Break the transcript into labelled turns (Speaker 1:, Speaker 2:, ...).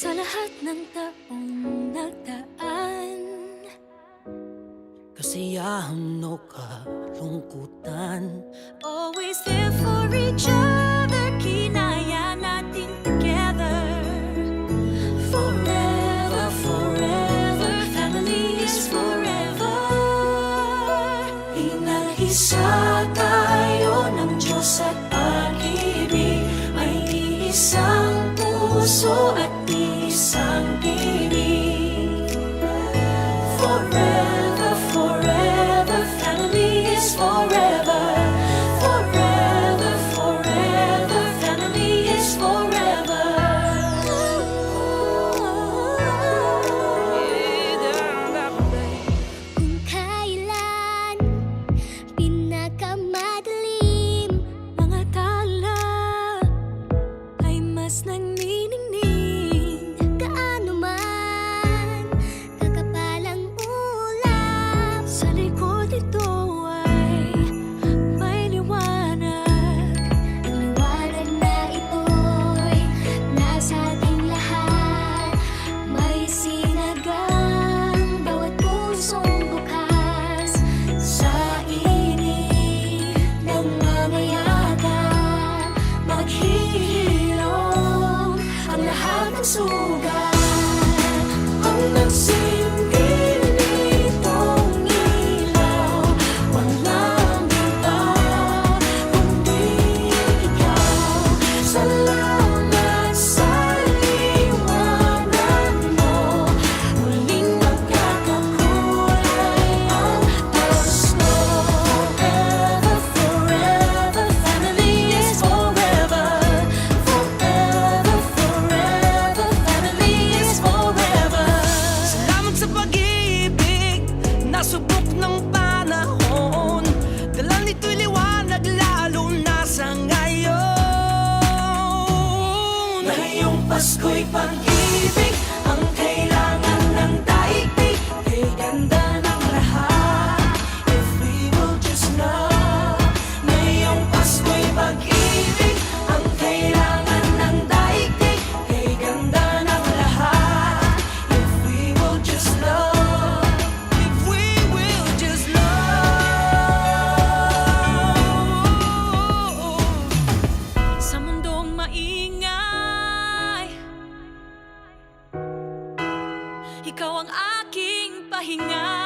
Speaker 1: Sa lahat ng taong nagdaan,
Speaker 2: kasiyahan o kalungkutan,
Speaker 1: always there for each other, kinaya natin together. Forever, forever, family is forever. Inag-isa tayo ng Diyos at pag-ibig, may isang puso at isang tinig. Forever, forever, family is forever. Forever, forever, family is forever. Kung kailan pinakamadilim, mga tala ay mas nagniningning. Gaano man kakapal ang ulap, sa likod ito ay may liwanag. Ang liwanag na ito'y nasa ating lahat, may sinagang bawat pusong bukas. Sa init ng mamayagan, maghihilom ang lahat ng sugat. Ang nagsilbi nitong ilaw, walang iba kundi ikaw. Salamat sa liwanag mo, muling magkakakulay ang Pasko. Forever, forever, family is forever. Forever, forever, family is forever.
Speaker 2: salamat sa pag-ibig, nasubok ng panahon. Dala nito'y liwanag lalo na sa ngayon.
Speaker 1: Ngayong Pasko'y pag-ibig ang kailangan ng daigdig. Kay ganda ng lahat, if we will just love. Ngayong Pasko'y pag-ibig ang kailangan ng daigdig. Kay ganda ng lahat, if we will just love.
Speaker 2: If we will just love.
Speaker 1: Sa mundong maingay, ikaw ang aking pahinga.